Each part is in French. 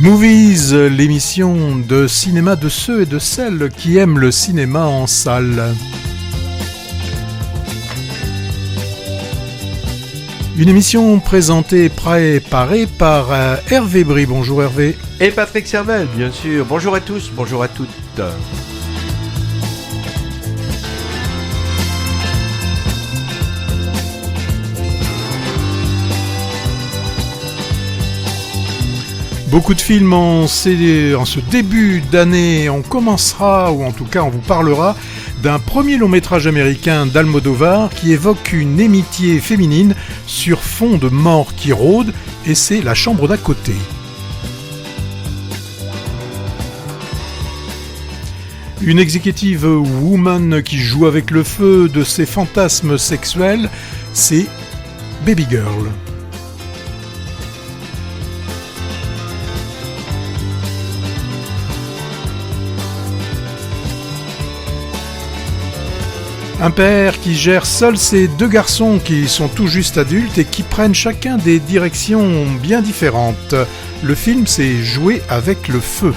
Movies, l'émission de cinéma de ceux et de celles qui aiment le cinéma en salle. Une émission présentée et préparée par Hervé Brie. Bonjour Hervé. Et Patrick Servel, bien sûr. Bonjour à tous, bonjour à toutes. Beaucoup de films en ce début d'année. On commencera, ou en tout cas on vous parlera, d'un premier long-métrage américain d'Almodovar qui évoque une amitié féminine sur fond de mort qui rôde, et c'est La chambre d'à côté. Une executive woman qui joue avec le feu de ses fantasmes sexuels, c'est Baby Girl. Un père qui gère seul ses deux garçons qui sont tout juste adultes et qui prennent chacun des directions bien différentes. Le film, c'est Jouer avec le feu.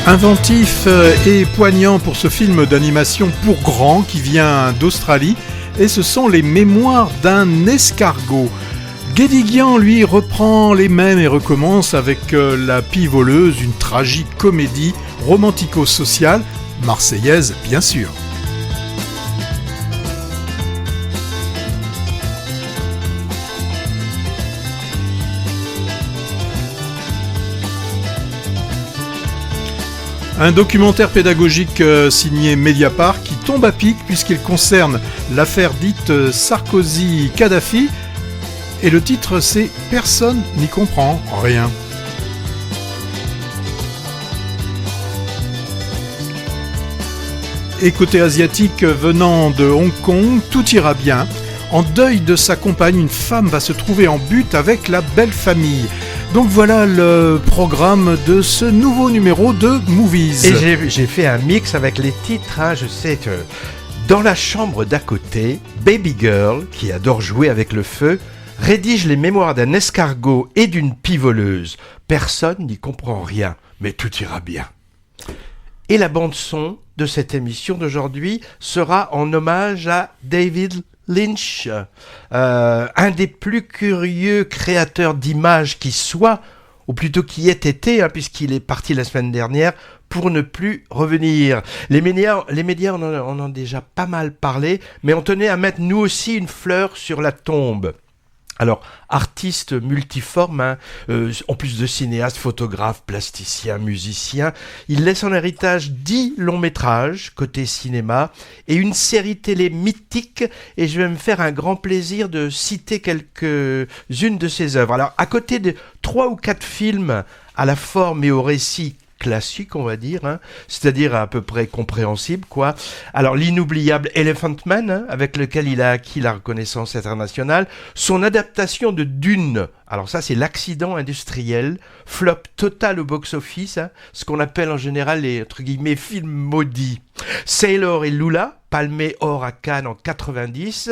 Inventif et poignant pour ce film d'animation pour grands qui vient d'Australie, et ce sont les mémoires d'un escargot. Guédiguian, lui, reprend les mêmes et recommence avec La Pie voleuse, une tragique comédie romantico-sociale, marseillaise bien sûr. Un documentaire pédagogique signé Mediapart qui tombe à pic puisqu'il concerne l'affaire dite Sarkozy-Kadhafi. Et le titre, c'est « Personne n'y comprend rien ». Et côté asiatique, venant de Hong Kong, tout ira bien. En deuil de sa compagne, une femme va se trouver en butte avec la belle famille. Donc voilà le programme de ce nouveau numéro de Movies. Et j'ai fait un mix avec les titres, hein. Je sais que dans la chambre d'à côté, Baby Girl, qui adore jouer avec le feu, rédige les mémoires d'un escargot et d'une pie voleuse. Personne n'y comprend rien, mais tout ira bien. Et la bande-son de cette émission d'aujourd'hui sera en hommage à David Lynch, un des plus curieux créateurs d'images qui soit, ou plutôt qui ait été, hein, puisqu'il est parti la semaine dernière, pour ne plus revenir. Les médias on en a déjà pas mal parlé, mais on tenait à mettre nous aussi une fleur sur la tombe. Alors, artiste multiforme, hein, en plus de cinéaste, photographe, plasticien, musicien, il laisse en héritage 10 longs métrages côté cinéma et une série télé mythique, et je vais me faire un grand plaisir de citer quelques-unes de ses œuvres. Alors, à côté de 3 ou 4 films à la forme et au récit classique, on va dire, hein, c'est-à-dire à peu près compréhensible, quoi. Alors, l'inoubliable Elephant Man, hein, avec lequel il a acquis la reconnaissance internationale, son adaptation de Dune, alors ça c'est l'accident industriel, flop total au box-office, hein, ce qu'on appelle en général les, entre guillemets, films maudits. Sailor et Lula, palmé or à Cannes en 90,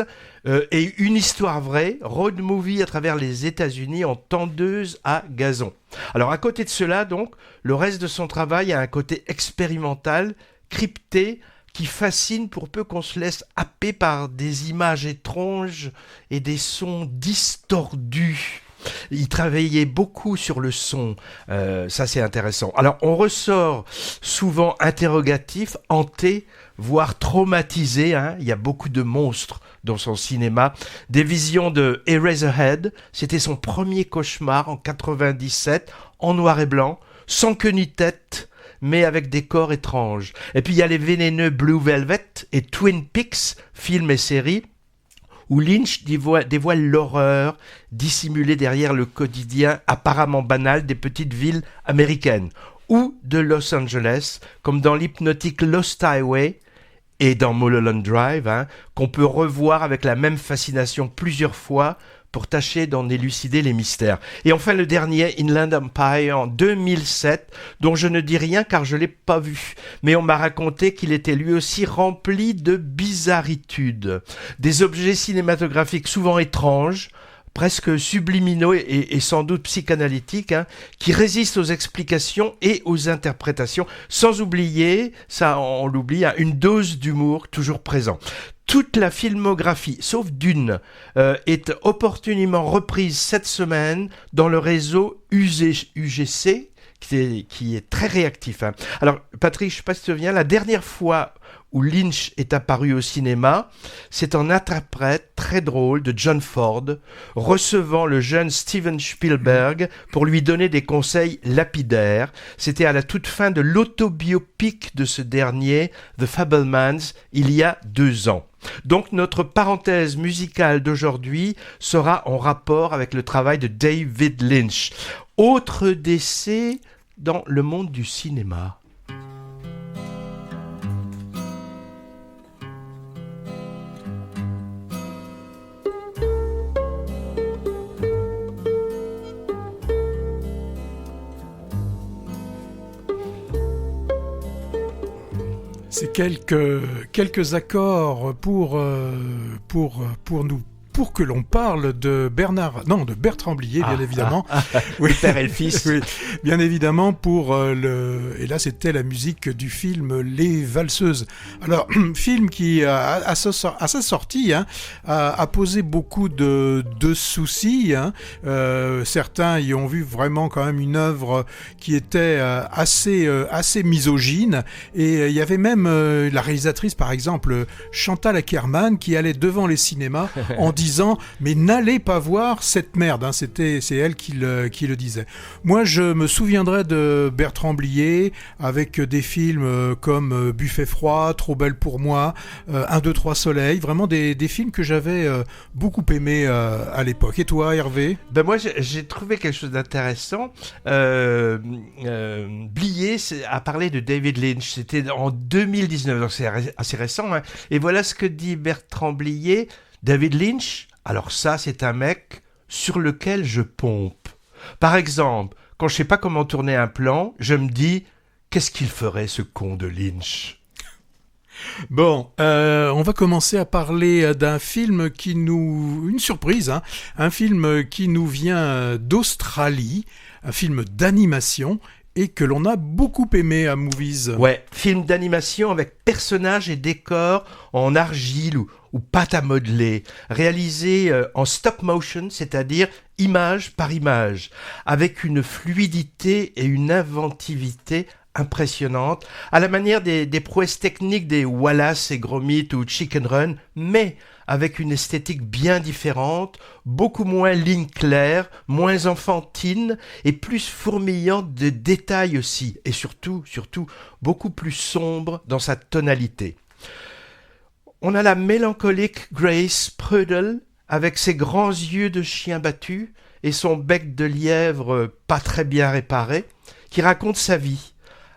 et Une histoire vraie, road movie à travers les États-Unis en tondeuse à gazon. Alors à côté de cela, donc, le reste de son travail a un côté expérimental, crypté, qui fascine pour peu qu'on se laisse happer par des images étranges et des sons distordus. Il travaillait beaucoup sur le son, ça c'est intéressant. Alors on ressort souvent interrogatif, hanté, voire traumatisé, hein. Il y a beaucoup de monstres dans son cinéma. Des visions de Eraserhead, c'était son premier cauchemar en 97, en noir et blanc, sans queue ni tête, mais avec des corps étranges. Et puis il y a les vénéneux Blue Velvet et Twin Peaks, films et séries, où Lynch dévoile l'horreur dissimulée derrière le quotidien apparemment banal des petites villes américaines, ou de Los Angeles, comme dans l'hypnotique Lost Highway et dans Mulholland Drive, hein, qu'on peut revoir avec la même fascination plusieurs fois pour tâcher d'en élucider les mystères. Et enfin le dernier, Inland Empire en 2007, dont je ne dis rien car je ne l'ai pas vu. Mais on m'a raconté qu'il était lui aussi rempli de bizarritudes. Des objets cinématographiques souvent étranges, presque subliminaux et sans doute psychanalytiques, qui résistent aux explications et aux interprétations, sans oublier, ça on l'oublie, une dose d'humour toujours présent. Toute la filmographie, sauf Dune, est opportunément reprise cette semaine dans le réseau UGC, qui est très réactif. Alors, Patrick, je ne sais pas si tu te souviens, la dernière fois où Lynch est apparu au cinéma, c'est en interprète très drôle de John Ford, recevant le jeune Steven Spielberg pour lui donner des conseils lapidaires. C'était à la toute fin de l'autobiopic de ce dernier, The Fabelmans, il y a 2 ans. Donc notre parenthèse musicale d'aujourd'hui sera en rapport avec le travail de David Lynch. Autre décès dans le monde du cinéma. C'est quelques accords pour que l'on parle de Bertrand Blier, bien évidemment. Oui, le père et le fils. Oui, bien évidemment et là c'était la musique du film Les Valseuses. Alors, film qui à sa sortie a posé beaucoup de soucis. Certains y ont vu vraiment quand même une œuvre qui était assez misogyne, et il y avait même la réalisatrice, par exemple Chantal Akerman, qui allait devant les cinémas en disant mais n'allez pas voir cette merde, c'est elle qui le disait. Moi je me souviendrai de Bertrand Blier avec des films comme Buffet froid, Trop belle pour moi, 1, 2, 3 soleil, vraiment des films que j'avais beaucoup aimés à l'époque. Et toi, Hervé? Ben moi j'ai trouvé quelque chose d'intéressant. Blier a parlé de David Lynch, c'était en 2019, donc c'est assez récent, et voilà ce que dit Bertrand Blier. David Lynch, alors ça, c'est un mec sur lequel je pompe. Par exemple, quand je sais pas comment tourner un plan, je me dis, qu'est-ce qu'il ferait ce con de Lynch ? Bon, on va commencer à parler d'un film une surprise, un film qui nous vient d'Australie, un film d'animation, et que l'on a beaucoup aimé à Movies. Ouais, film d'animation avec personnages et décors en argile ou pâte à modeler, réalisé en stop motion, c'est-à-dire image par image, avec une fluidité et une inventivité impressionnante, à la manière des prouesses techniques des Wallace et Gromit ou Chicken Run, mais avec une esthétique bien différente, beaucoup moins ligne claire, moins enfantine et plus fourmillante de détails aussi, et surtout, beaucoup plus sombre dans sa tonalité. On a la mélancolique Grace Prudel, avec ses grands yeux de chien battu et son bec de lièvre pas très bien réparé, qui raconte sa vie.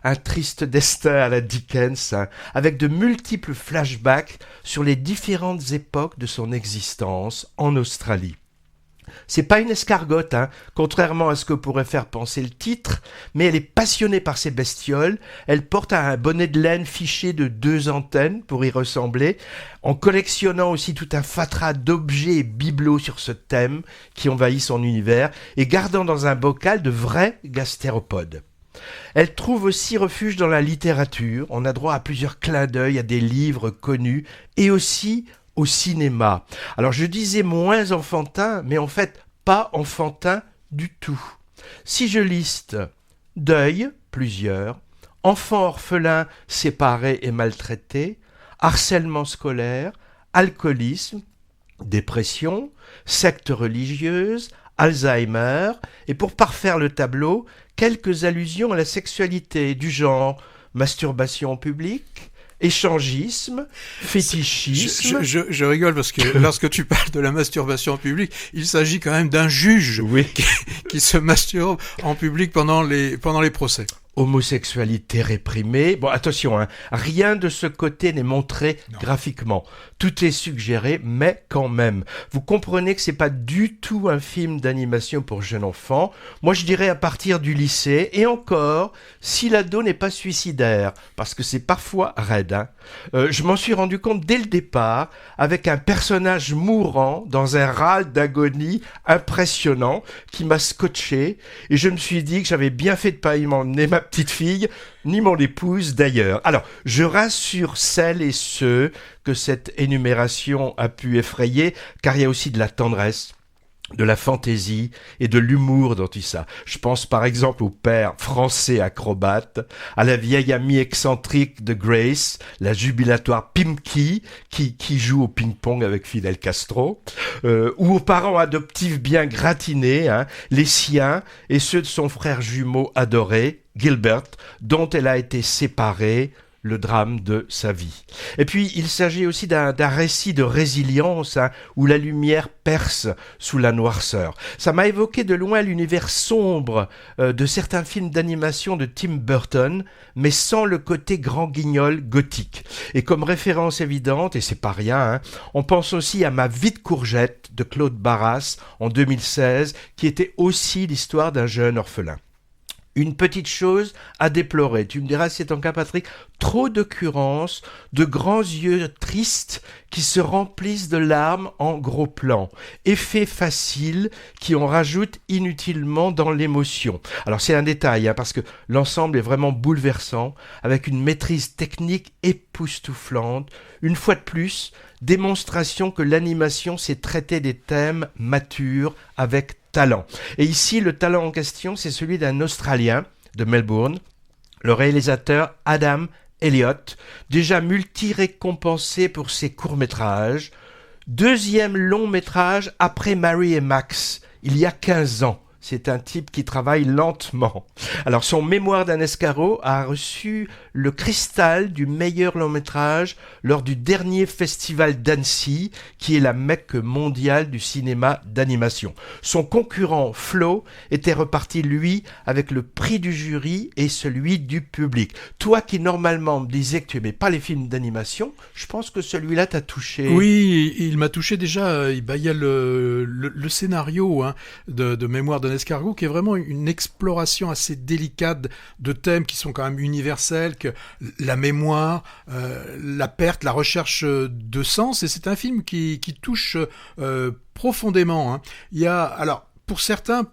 Un triste destin à la Dickens, avec de multiples flashbacks sur les différentes époques de son existence en Australie. C'est pas une escargotte, contrairement à ce que pourrait faire penser le titre, mais elle est passionnée par ces bestioles. Elle porte un bonnet de laine fiché de 2 antennes pour y ressembler, en collectionnant aussi tout un fatras d'objets et bibelots sur ce thème qui envahit son univers, et gardant dans un bocal de vrais gastéropodes. Elle trouve aussi refuge dans la littérature. On a droit à plusieurs clins d'œil à des livres connus et aussi au cinéma. Alors je disais moins enfantin, mais en fait pas enfantin du tout. Si je liste deuil, plusieurs, enfants orphelins séparés et maltraités, harcèlement scolaire, alcoolisme, dépression, secte religieuse, Alzheimer, et pour parfaire le tableau, quelques allusions à la sexualité du genre masturbation en public, échangisme, fétichisme. Je rigole parce que lorsque tu parles de la masturbation en public, il s'agit quand même d'un juge qui se masturbe en public pendant les procès. homosexualité réprimée. Bon, attention, hein, rien de ce côté n'est montré graphiquement. Tout est suggéré, mais quand même. Vous comprenez que c'est pas du tout un film d'animation pour jeunes enfants. Moi, je dirais à partir du lycée, et encore, si l'ado n'est pas suicidaire, parce que c'est parfois raide. Hein. Je m'en suis rendu compte dès le départ, avec un personnage mourant dans un râle d'agonie impressionnant qui m'a scotché, et je me suis dit que j'avais bien fait de pas y m'emmener ma petite fille, ni mon épouse d'ailleurs. Alors, je rassure celles et ceux que cette énumération a pu effrayer, car il y a aussi de la tendresse, de la fantaisie et de l'humour dans tout ça. Je pense par exemple au père français acrobate, à la vieille amie excentrique de Grace, la jubilatoire Pimki, qui joue au ping-pong avec Fidel Castro, ou aux parents adoptifs bien gratinés, hein, les siens et ceux de son frère jumeau adoré, Gilbert, dont elle a été séparée, le drame de sa vie. Et puis, il s'agit aussi d'un récit de résilience, hein, où la lumière perce sous la noirceur. Ça m'a évoqué de loin l'univers sombre de certains films d'animation de Tim Burton, mais sans le côté grand guignol gothique. Et comme référence évidente, et c'est pas rien, hein, on pense aussi à Ma vie de courgette de Claude Barras en 2016, qui était aussi l'histoire d'un jeune orphelin. Une petite chose à déplorer, tu me diras si c'est ton cas Patrick, trop d'occurrences, de grands yeux tristes qui se remplissent de larmes en gros plan. Effet facile qui en rajoute inutilement dans l'émotion. Alors c'est un détail, hein, parce que l'ensemble est vraiment bouleversant, avec une maîtrise technique époustouflante. Une fois de plus, démonstration que l'animation sait traiter des thèmes matures avec talent. Et ici, le talent en question, c'est celui d'un Australien de Melbourne, le réalisateur Adam Elliott, déjà multi-récompensé pour ses courts-métrages. Deuxième long-métrage après Mary et Max, il y a 15 ans. C'est un type qui travaille lentement. Alors, son Mémoire d'un escargot a reçu le cristal du meilleur long-métrage lors du dernier festival d'Annecy, qui est la Mecque mondiale du cinéma d'animation. Son concurrent, Flo, était reparti, lui, avec le prix du jury et celui du public. Toi qui, normalement, me disais que tu aimais pas les films d'animation, je pense que celui-là t'a touché. Oui, il m'a touché déjà. Il y a le scénario, hein, de Mémoire d'un escargot, qui est vraiment une exploration assez délicate de thèmes qui sont quand même universels, que la mémoire, la perte, la recherche de sens, et c'est un film qui touche profondément. Hein. Il y a, alors, pour certains,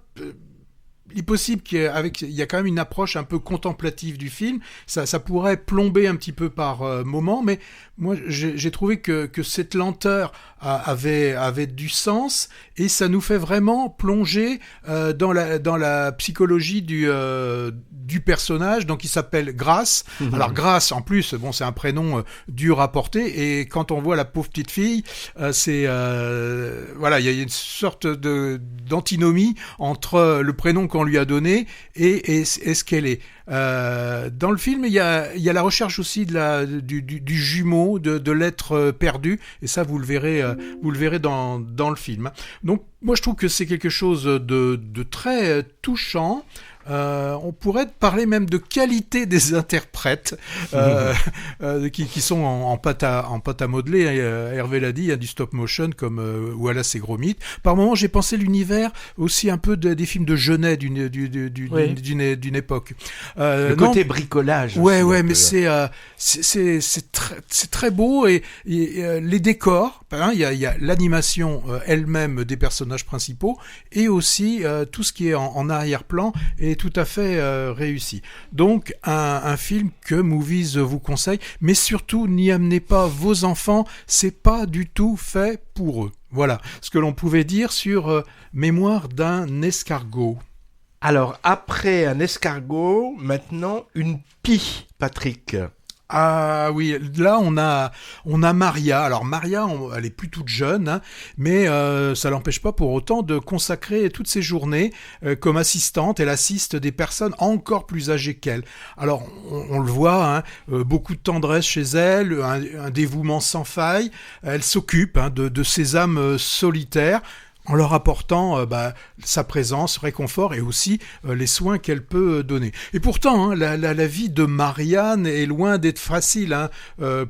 il est possible qu'il y a quand même une approche un peu contemplative du film. Ça pourrait plomber un petit peu par moment, mais moi j'ai trouvé que cette lenteur avait du sens, et ça nous fait vraiment plonger dans la psychologie du personnage, donc il s'appelle Grace. Alors Grace, en plus, bon, c'est un prénom dur à porter, et quand on voit la pauvre petite fille, voilà, il y a une sorte d'antinomie entre le prénom qu'on lui a donné et ce qu'elle est. Dans le film, il y a la recherche aussi du jumeau, de l'être perdu, et ça vous le verrez dans le film. Donc moi je trouve que c'est quelque chose de très touchant. On pourrait parler même de qualité des interprètes qui sont en pâte à modeler. Hervé l'a dit, il y a du stop motion comme Wallace et Gromit. Par moments, j'ai pensé l'univers aussi un peu des films de Genet d'une époque. Le côté bricolage. Ouais, mais c'est très beau, et les décors. Il y a l'animation elle-même des personnages principaux, et aussi tout ce qui est en arrière-plan est tout à fait réussi. Donc un film que Movies vous conseille, mais surtout n'y amenez pas vos enfants, c'est pas du tout fait pour eux. Voilà ce que l'on pouvait dire sur Mémoire d'un escargot. Alors après un escargot, maintenant une pie, Patrick. Ah oui, là on a Maria. Alors Maria, elle est plus toute jeune, hein, mais ça l'empêche pas pour autant de consacrer toutes ses journées comme assistante. Elle assiste des personnes encore plus âgées qu'elle. Alors on le voit, hein, beaucoup de tendresse chez elle, un dévouement sans faille. Elle s'occupe, hein, de ces âmes solitaires. en leur apportant sa présence, réconfort et aussi les soins qu'elle peut donner. Et pourtant, hein, la vie de Marianne est loin d'être facile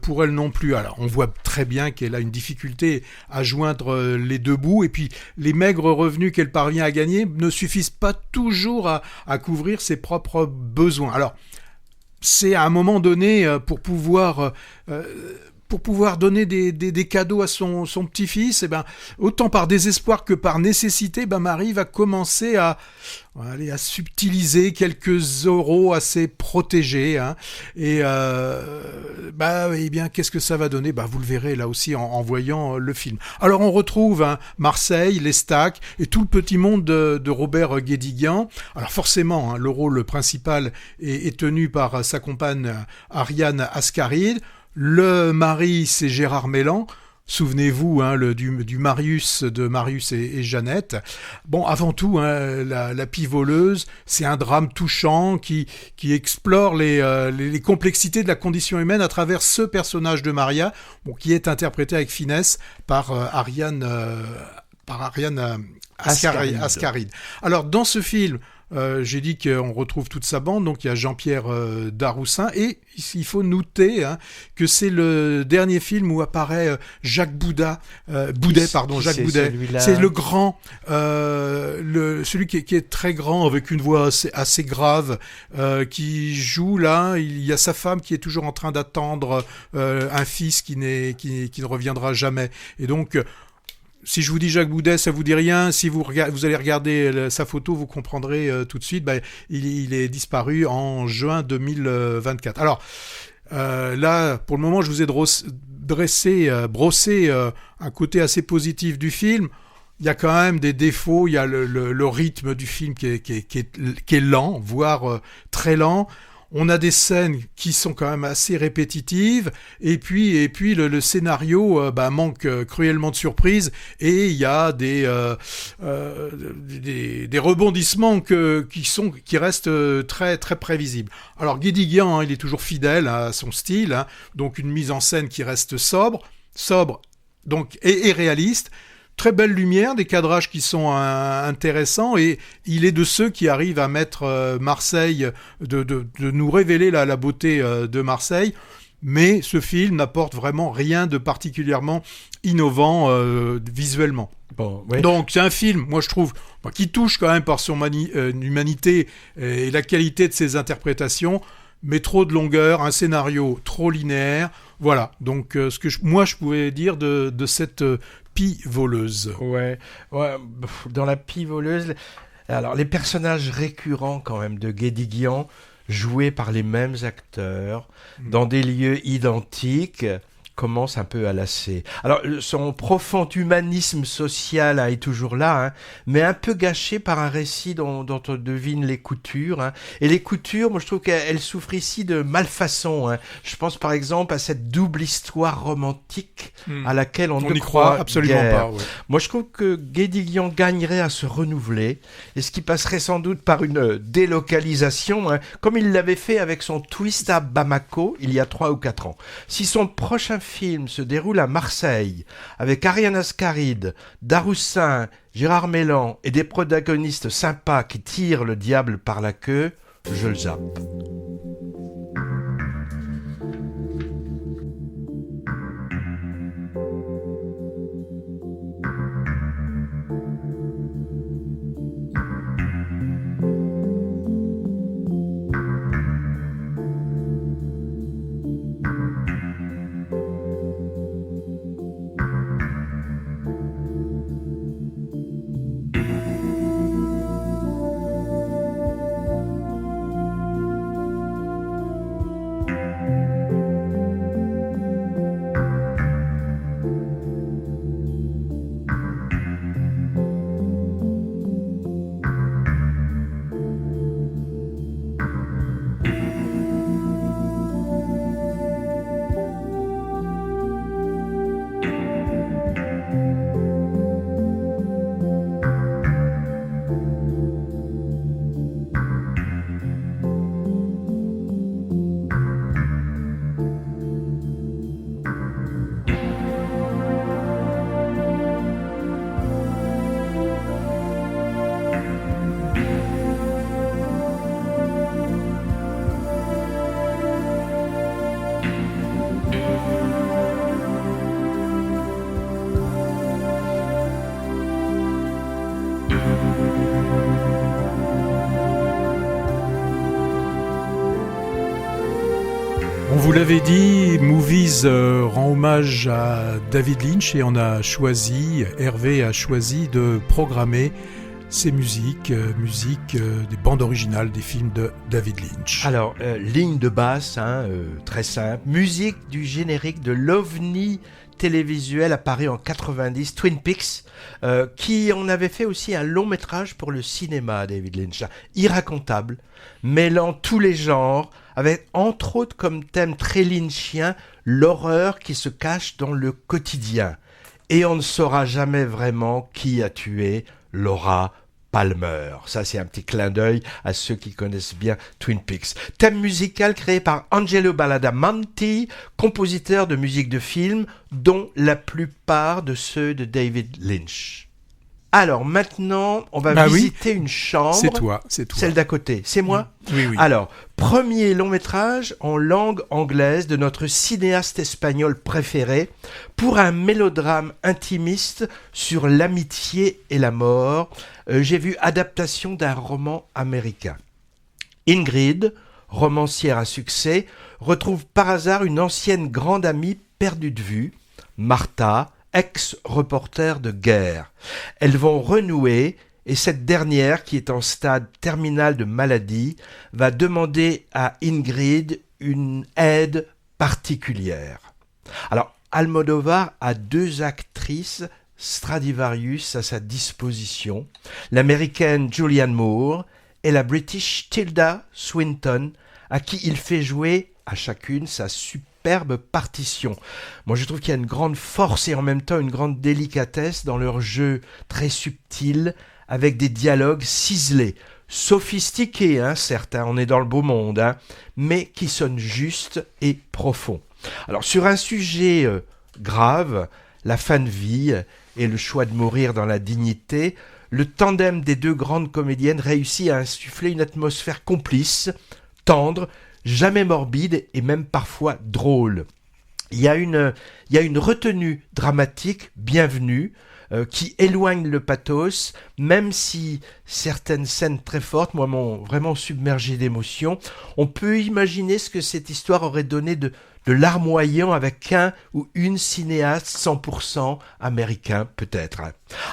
pour elle non plus. Alors, on voit très bien qu'elle a une difficulté à joindre les deux bouts, et puis les maigres revenus qu'elle parvient à gagner ne suffisent pas toujours à couvrir ses propres besoins. Alors, c'est à un moment donné pour pouvoir donner des cadeaux à son petit-fils, autant par désespoir que par nécessité, Marie va commencer à subtiliser quelques euros à ses protégés. Hein, et qu'est-ce que ça va donner ? Vous le verrez là aussi en voyant le film. Alors on retrouve Marseille, l'Estac et tout le petit monde de Robert Guédiguian. Alors forcément, le rôle principal est tenu par sa compagne Ariane Ascaride. Le mari, c'est Gérard Mellan. Souvenez-vous du Marius, de Marius et Jeannette. Bon, avant tout, la pivoleuse, c'est un drame touchant qui explore les complexités de la condition humaine à travers ce personnage de Maria, qui est interprété avec finesse par Ariane Ascaride. Alors, dans ce film, j'ai dit qu'on retrouve toute sa bande, donc il y a Jean-Pierre Daroussin, et il faut noter que c'est le dernier film où apparaît Jacques Boudet. C'est le grand, celui qui est très grand, avec une voix assez grave, qui joue là. Il y a sa femme qui est toujours en train d'attendre un fils qui ne reviendra jamais. Et donc, si je vous dis Jacques Boudet, ça vous dit rien. Si vous allez regarder sa photo, vous comprendrez tout de suite. Il est disparu en juin 2024. Alors là, pour le moment, je vous ai brossé un côté assez positif du film. Il y a quand même des défauts. Il y a le rythme du film qui est lent, voire très lent. On a des scènes qui sont quand même assez répétitives, et puis le scénario manque cruellement de surprises, et il y a des rebondissements qui restent très très prévisibles. Alors Guédiguian, il est toujours fidèle à son style, donc une mise en scène qui reste sobre donc et réaliste. Très belle lumière, des cadrages qui sont intéressants, et il est de ceux qui arrivent à mettre Marseille, de nous révéler la beauté de Marseille, mais ce film n'apporte vraiment rien de particulièrement innovant visuellement. Bon, oui. Donc c'est un film, moi je trouve, qui touche quand même par son humanité et la qualité de ses interprétations, mais trop de longueur, un scénario trop linéaire. Voilà, donc ce que je pouvais dire de cette pivoleuse. Ouais, dans la pivoleuse, alors les personnages récurrents quand même de Guédiguian, joués par les mêmes acteurs, dans des lieux identiques, commence un peu à lasser. Alors, son profond humanisme social est toujours là, mais un peu gâché par un récit dont on devine les coutures. Et les coutures, moi je trouve qu'elles souffrent ici de malfaçon. Je pense par exemple à cette double histoire romantique à laquelle on ne croit absolument guère. pas. Ouais. Moi je trouve que Guédiguian gagnerait à se renouveler, et ce qui passerait sans doute par une délocalisation, comme il l'avait fait avec son twist à Bamako il y a 3 ou 4 ans. Si son prochain film se déroule à Marseille, avec Ariane Ascaride, Daroussin, Gérard Mellan et des protagonistes sympas qui tirent le diable par la queue, je le zappe. Vous l'avez dit, Movies rend hommage à David Lynch et Hervé a choisi de programmer ces musiques des bandes originales des films de David Lynch. Alors, ligne de basse, très simple, musique du générique de l'OVNI télévisuel apparu en 90, Twin Peaks, qui en avait fait aussi un long métrage pour le cinéma, David Lynch, irracontable, mêlant tous les genres, avec entre autres comme thème très lynchien l'horreur qui se cache dans le quotidien. Et on ne saura jamais vraiment qui a tué Laura Palmer. Ça, c'est un petit clin d'œil à ceux qui connaissent bien Twin Peaks. Thème musical créé par Angelo Badalamenti, compositeur de musique de film, dont la plupart de ceux de David Lynch. Alors maintenant, on va visiter une chambre. C'est toi. Celle d'à côté. C'est moi ? Oui. Alors, premier long métrage en langue anglaise de notre cinéaste espagnol préféré pour un mélodrame intimiste sur l'amitié et la mort. J'ai vu adaptation d'un roman américain. Ingrid, romancière à succès, retrouve par hasard une ancienne grande amie perdue de vue, Martha, ex-reporter de guerre. Elles vont renouer et cette dernière, qui est en stade terminal de maladie, va demander à Ingrid une aide particulière. Alors, Almodovar a 2 actrices Stradivarius à sa disposition, l'américaine Julianne Moore et la British Tilda Swinton, à qui il fait jouer à chacune sa superbe partition. Moi, je trouve qu'il y a une grande force et en même temps une grande délicatesse dans leur jeu très subtil, avec des dialogues ciselés, sophistiqués, certes, on est dans le beau monde, mais qui sonnent justes et profonds. Alors, sur un sujet grave, la fin de vie et le choix de mourir dans la dignité, le tandem des 2 grandes comédiennes réussit à insuffler une atmosphère complice, tendre, jamais morbide et même parfois drôle. Il y a une retenue dramatique bienvenue qui éloigne le pathos, même si certaines scènes très fortes, moi, m'ont vraiment submergé d'émotion. On peut imaginer ce que cette histoire aurait donné de larmoyant avec un ou une cinéaste 100% américain, peut-être.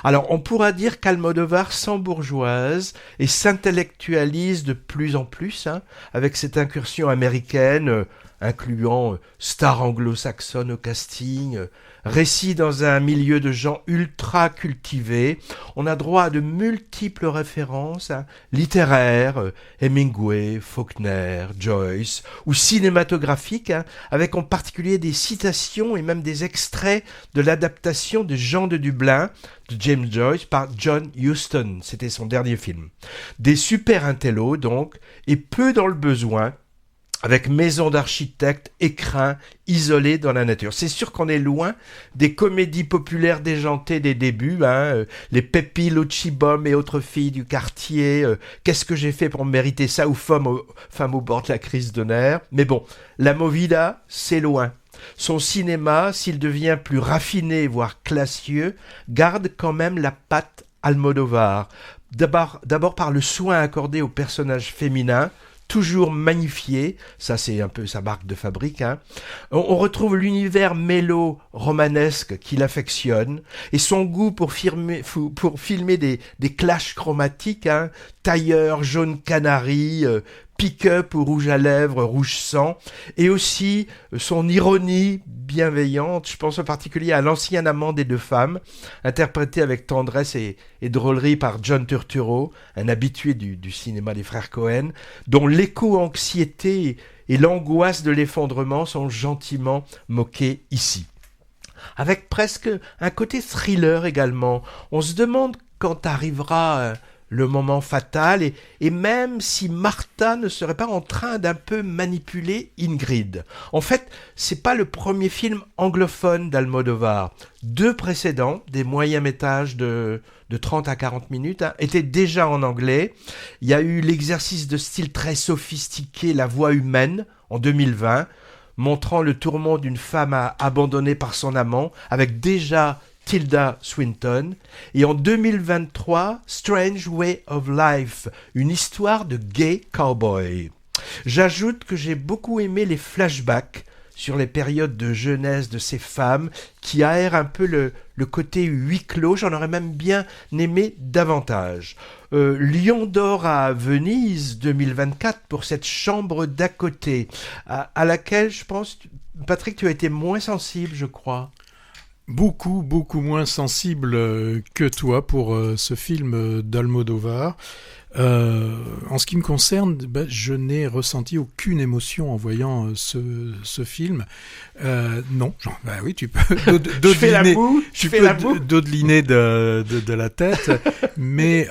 Alors, on pourra dire qu'Almodovar s'embourgeoise et s'intellectualise de plus en plus, avec cette incursion américaine, incluant stars anglo-saxonnes au casting, récit dans un milieu de gens ultra cultivés. On a droit à de multiples références littéraires, Hemingway, Faulkner, Joyce, ou cinématographiques, avec en particulier des citations et même des extraits de l'adaptation de Jean de Dublin de James Joyce par John Huston. C'était son dernier film. Des super intellos donc, et peu dans le besoin, avec maison d'architecte, écrin, isolé dans la nature. C'est sûr qu'on est loin des comédies populaires déjantées des débuts, les Pépi, Lucci-Bom et autres filles du quartier, qu'est-ce que j'ai fait pour mériter ça, ou femme au bord de la crise de nerfs. Mais bon, la Movida, c'est loin. Son cinéma, s'il devient plus raffiné, voire classieux, garde quand même la patte Almodovar. D'abord par le soin accordé aux personnages féminins, toujours magnifié, ça c'est un peu sa marque de fabrique. On retrouve l'univers mélo-romanesque qu'il affectionne et son goût pour filmer des clashs chromatiques, tailleur jaune canari, pick-up ou rouge à lèvres, rouge sang, et aussi son ironie bienveillante. Je pense en particulier à l'ancien amant des 2 femmes, interprété avec tendresse et drôlerie par John Turturro, un habitué du cinéma des frères Cohen, dont l'éco-anxiété et l'angoisse de l'effondrement sont gentiment moqués ici. Avec presque un côté thriller également. On se demande quand arrivera le moment fatal, et même si Martha ne serait pas en train d'un peu manipuler Ingrid. En fait, c'est pas le premier film anglophone d'Almodovar. 2 précédents, des moyens métrages de 30 à 40 minutes, étaient déjà en anglais. Il y a eu l'exercice de style très sophistiqué, La Voix humaine, en 2020, montrant le tourment d'une femme abandonnée par son amant, avec déjà Tilda Swinton, et en 2023, Strange Way of Life, une histoire de gay cowboy. J'ajoute que j'ai beaucoup aimé les flashbacks sur les périodes de jeunesse de ces femmes qui aèrent un peu le côté huis clos. J'en aurais même bien aimé davantage. Lion d'or à Venise 2024 pour cette chambre d'à côté, à laquelle je pense, Patrick, tu as été moins sensible, je crois. Beaucoup, beaucoup moins sensible que toi pour ce film d'Almodovar. En ce qui me concerne, je n'ai ressenti aucune émotion en voyant ce film. Non, oui, tu peux dodeliner de la tête, mais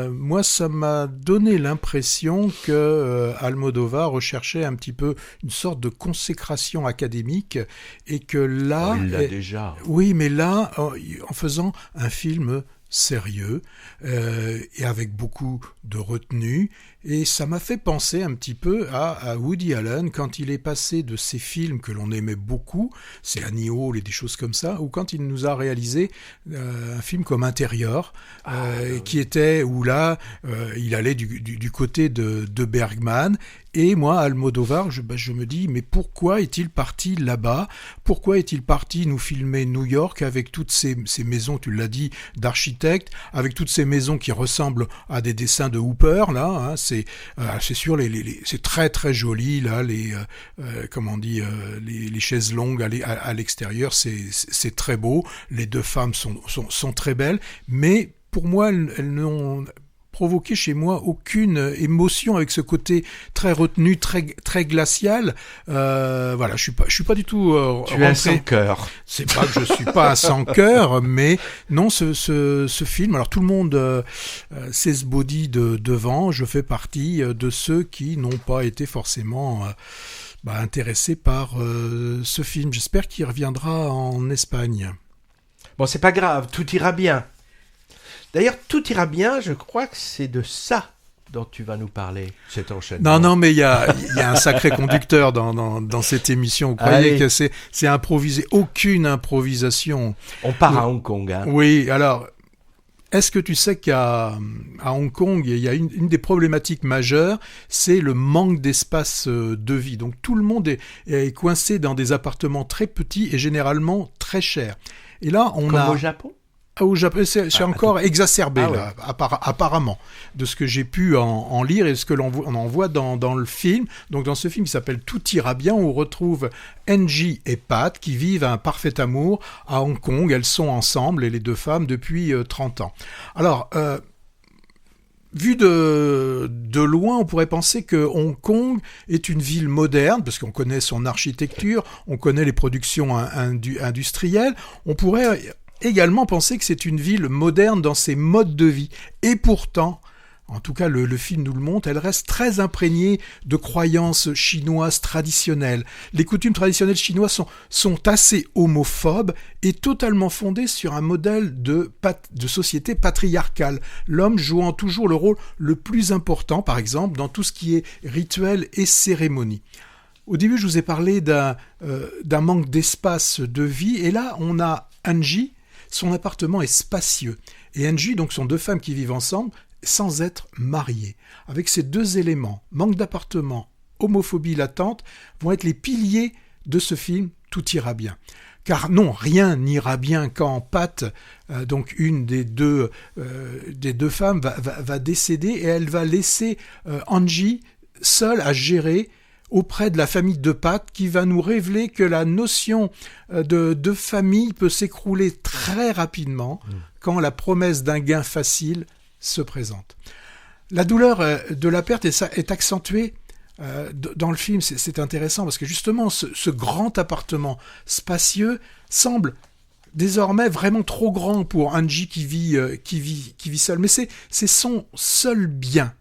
moi, ça m'a donné l'impression que Almodovar recherchait un petit peu une sorte de consécration académique et que là, il l'a déjà. Oui, mais là, en faisant un film sérieux et avec beaucoup de retenue, et ça m'a fait penser un petit peu à Woody Allen quand il est passé de ces films que l'on aimait beaucoup, c'est Annie Hall et des choses comme ça, ou quand il nous a réalisé un film comme Intérieur, qui était où là il allait du côté de Bergman. Et moi, Almodovar, je me dis, mais pourquoi est-il parti là-bas ? Pourquoi est-il parti nous filmer New York avec toutes ces maisons, tu l'as dit, d'architectes, avec toutes ces maisons qui ressemblent à des dessins de Hooper, là, hein, c'est sûr, c'est très très joli, là, les chaises longues à l'extérieur, c'est très beau, les deux femmes sont très belles, mais pour moi, elles n'ont provoqué chez moi aucune émotion avec ce côté très retenu, très très glacial. Voilà, je suis pas du tout tu es sans cœur. C'est pas que je suis pas un sans cœur, mais non, ce film. Alors tout le monde s'esbaudit devant. Je fais partie de ceux qui n'ont pas été forcément intéressés par ce film. J'espère qu'il reviendra en Espagne. Bon, c'est pas grave, tout ira bien. D'ailleurs, tout ira bien, je crois que c'est de ça dont tu vas nous parler, cet enchaînement. Non, mais il y a un sacré conducteur dans cette émission. Vous croyez que c'est improvisé ? Aucune improvisation. On part à Hong Kong. Hein. Oui, alors, est-ce que tu sais qu'à Hong Kong, il y a une des problématiques majeures, c'est le manque d'espace de vie. Donc tout le monde est coincé dans des appartements très petits et généralement très chers. Et là, Comme au Japon ? Au Japon, c'est encore exacerbé, là, apparemment, de ce que j'ai pu en lire et ce que l'on en voit dans le film. Donc, dans ce film qui s'appelle Tout ira bien, on retrouve Angie et Pat qui vivent un parfait amour à Hong Kong. Elles sont ensemble, et les deux femmes, depuis 30 ans. Alors, vu de loin, on pourrait penser que Hong Kong est une ville moderne, parce qu'on connaît son architecture, on connaît les productions industrielles. On pourrait également penser que c'est une ville moderne dans ses modes de vie. Et pourtant, en tout cas le film nous le montre, elle reste très imprégnée de croyances chinoises traditionnelles. Les coutumes traditionnelles chinoises sont assez homophobes et totalement fondées sur un modèle de société patriarcale. L'homme jouant toujours le rôle le plus important, par exemple, dans tout ce qui est rituel et cérémonie. Au début, je vous ai parlé d'un manque d'espace de vie, et là, on a Angie. Son appartement est spacieux. Et Angie, donc, sont deux femmes qui vivent ensemble sans être mariées. Avec ces deux éléments, manque d'appartement, homophobie latente, vont être les piliers de ce film Tout ira bien. Car non, rien n'ira bien quand Pat, donc une des deux femmes, va décéder, et elle va laisser Angie seule à gérer auprès de la famille de Pat, qui va nous révéler que la notion de famille peut s'écrouler très rapidement quand la promesse d'un gain facile se présente. La douleur de la perte est accentuée dans le film. C'est intéressant parce que justement ce grand appartement spacieux semble désormais vraiment trop grand pour Angie qui vit seule. Mais c'est son seul bien.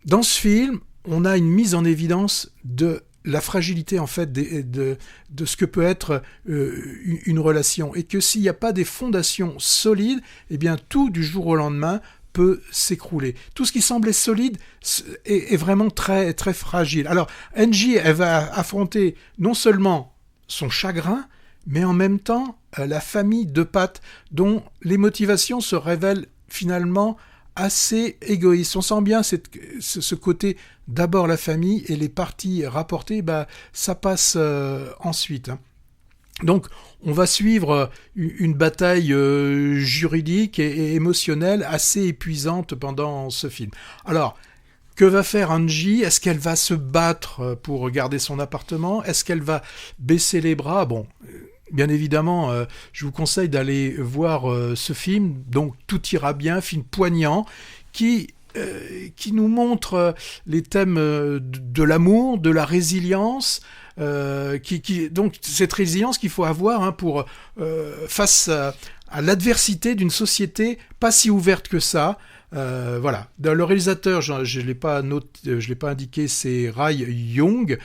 Dans ce film, on a une mise en évidence de la fragilité en fait de ce que peut être une relation, et que s'il n'y a pas des fondations solides, eh bien tout du jour au lendemain peut s'écrouler. Tout ce qui semblait solide est vraiment très très fragile. Alors Angie, elle va affronter non seulement son chagrin, mais en même temps la famille de Pat, dont les motivations se révèlent finalement assez égoïste. On sent bien ce côté d'abord la famille et les parties rapportées, ça passe ensuite. Hein. Donc, on va suivre une bataille juridique et émotionnelle assez épuisante pendant ce film. Alors, que va faire Angie ? Est-ce qu'elle va se battre pour garder son appartement ? Est-ce qu'elle va baisser les bras ? Bon, bien évidemment, je vous conseille d'aller voir ce film. Donc, Tout ira bien, film poignant, qui nous montre les thèmes de l'amour, de la résilience, donc cette résilience qu'il faut avoir pour face à l'adversité d'une société pas si ouverte que ça. Voilà. Le réalisateur, je l'ai pas indiqué, c'est Rai Young.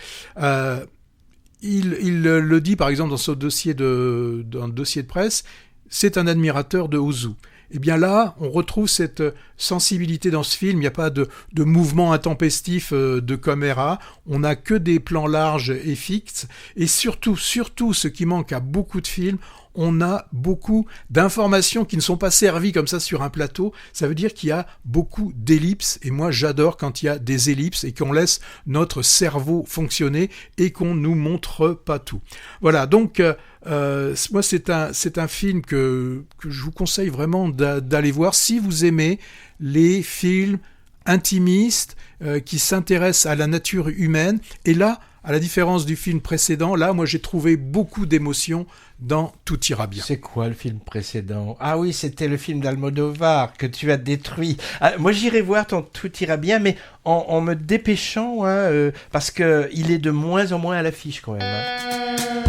Il le dit par exemple dans ce dossier de presse, c'est un admirateur de Ozu. Et bien là, on retrouve cette sensibilité dans ce film. Il n'y a pas de mouvement intempestif de caméra. On n'a que des plans larges et fixes. Et surtout, ce qui manque à beaucoup de films, on a beaucoup d'informations qui ne sont pas servies comme ça sur un plateau. Ça veut dire qu'il y a beaucoup d'ellipses. Et moi, j'adore quand il y a des ellipses et qu'on laisse notre cerveau fonctionner et qu'on ne nous montre pas tout. Voilà, donc moi, c'est un film que je vous conseille vraiment d'aller voir si vous aimez les films intimistes qui s'intéressent à la nature humaine. Et là, à la différence du film précédent, là, moi, j'ai trouvé beaucoup d'émotions dans Tout ira bien. C'est quoi le film précédent ? Ah oui, c'était le film d'Almodovar que tu as détruit. Moi, j'irai voir ton Tout ira bien, mais en me dépêchant, parce que il est de moins en moins à l'affiche quand même. Hein.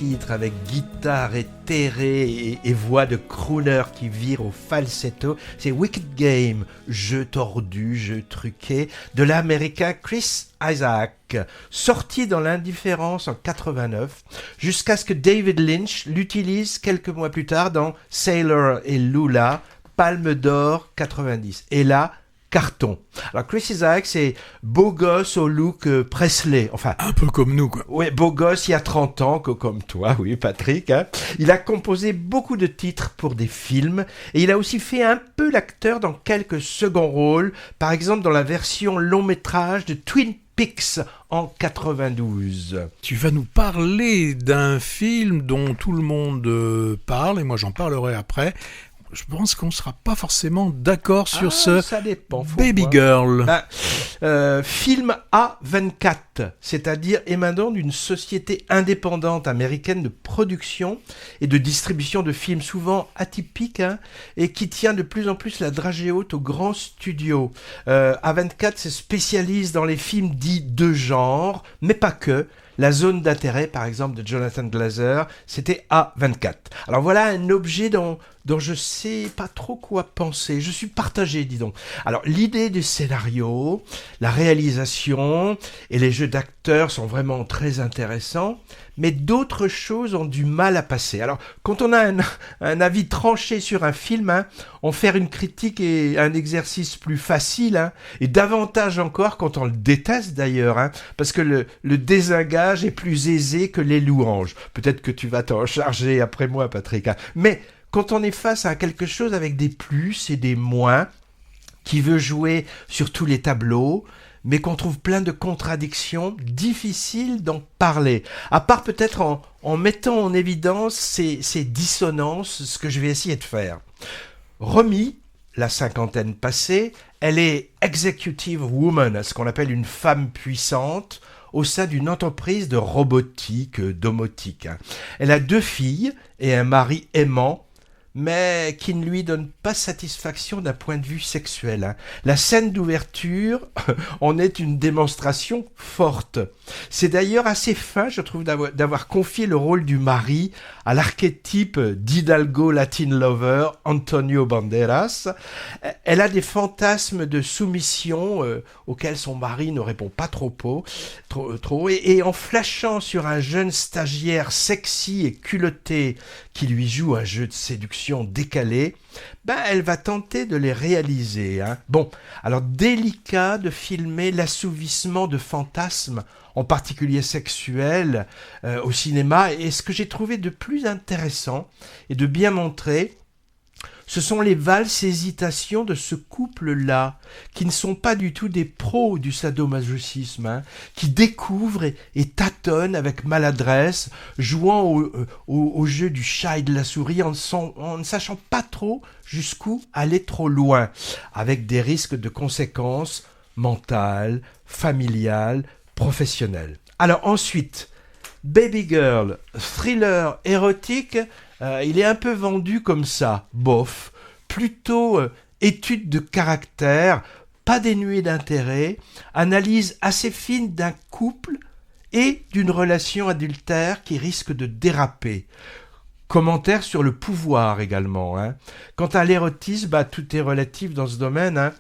titre avec guitare éthérée et voix de crooner qui vire au falsetto. C'est Wicked Game, jeu tordu, jeu truqué, de l'américain Chris Isaak, sorti dans l'indifférence en 89, jusqu'à ce que David Lynch l'utilise quelques mois plus tard dans Sailor et Lula, Palme d'Or 90. Et là, carton. Alors Chris Isaak, c'est beau gosse au look Presley, enfin un peu comme nous, quoi. Ouais, beau gosse il y a 30 ans, comme toi, oui Patrick. Hein. Il a composé beaucoup de titres pour des films et il a aussi fait un peu l'acteur dans quelques seconds rôles, par exemple dans la version long métrage de Twin Peaks en 92. Tu vas nous parler d'un film dont tout le monde parle et moi j'en parlerai après. Je pense qu'on ne sera pas forcément d'accord sur ça dépend, Baby Girl. Film A24, c'est-à-dire émanant d'une société indépendante américaine de production et de distribution de films souvent atypiques et qui tient de plus en plus la dragée haute aux grands studios. A24 se spécialise dans les films dits de genre, mais pas que. La zone d'intérêt, par exemple, de Jonathan Glazer, c'était A24. Alors voilà un objet dont je sais pas trop quoi penser. Je suis partagé, dis donc. Alors l'idée du scénario, la réalisation et les jeux d'acteurs sont vraiment très intéressants, mais d'autres choses ont du mal à passer. Alors quand on a un avis tranché sur un film, en faire une critique est un exercice plus facile, et davantage encore quand on le déteste d'ailleurs, parce que le désengage est plus aisé que les louanges. Peut-être que tu vas t'en charger après moi, Patrick. Mais quand on est face à quelque chose avec des plus et des moins, qui veut jouer sur tous les tableaux, mais qu'on trouve plein de contradictions, difficile d'en parler. À part peut-être en mettant en évidence ces dissonances, ce que je vais essayer de faire. Romy, la cinquantaine passée, elle est executive woman, ce qu'on appelle une femme puissante, au sein d'une entreprise de robotique, domotique. Elle a 2 filles et un mari aimant, mais qui ne lui donne pas satisfaction d'un point de vue sexuel. La scène d'ouverture en est une démonstration forte. C'est d'ailleurs assez fin, je trouve, d'avoir confié le rôle du mari à l'archétype d'Hidalgo Latin Lover, Antonio Banderas. Elle a des fantasmes de soumission auxquels son mari ne répond pas trop, et en flashant sur un jeune stagiaire sexy et culotté qui lui joue un jeu de séduction décalé, elle va tenter de les réaliser. Bon, alors délicat de filmer l'assouvissement de fantasmes, en particulier sexuels, au cinéma, et ce que j'ai trouvé de plus intéressant et de bien montré, ce sont les valses hésitations de ce couple-là, qui ne sont pas du tout des pros du sadomasochisme, qui découvrent et tâtonnent avec maladresse, jouant au jeu du chat et de la souris, en ne sachant pas trop jusqu'où aller trop loin, avec des risques de conséquences mentales, familiales, professionnelles. Alors ensuite, Baby Girl, thriller érotique, il est un peu vendu comme ça, bof, plutôt étude de caractère, pas dénué d'intérêt, analyse assez fine d'un couple et d'une relation adultère qui risque de déraper. Commentaire sur le pouvoir également. Quant à l'érotisme, tout est relatif dans ce domaine.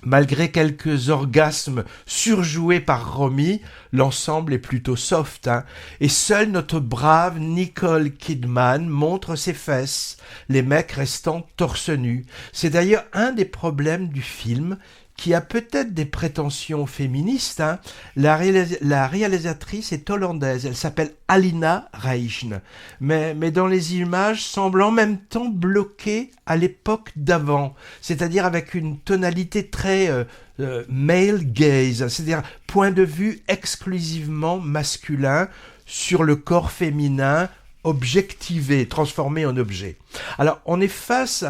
Malgré quelques orgasmes surjoués par Romy, l'ensemble est plutôt soft. Et seule notre brave Nicole Kidman montre ses fesses, les mecs restant torse nu. C'est d'ailleurs un des problèmes du film, qui a peut-être des prétentions féministes. La réalisatrice est hollandaise, elle s'appelle Alina Reichen, mais dans les images semble en même temps bloquée à l'époque d'avant, c'est-à-dire avec une tonalité très male gaze, c'est-à-dire point de vue exclusivement masculin sur le corps féminin objectivé, transformé en objet. Alors on est face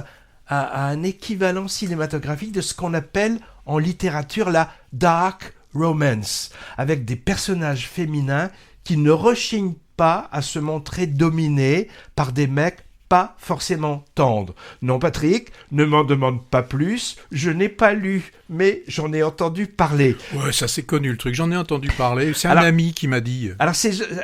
à un équivalent cinématographique de ce qu'on appelle en littérature la dark romance, avec des personnages féminins qui ne rechignent pas à se montrer dominés par des mecs pas forcément tendre. Non, Patrick, ne m'en demande pas plus, je n'ai pas lu, mais j'en ai entendu parler. Ouais, ça c'est connu le truc, j'en ai entendu parler, c'est un ami qui m'a dit. Alors,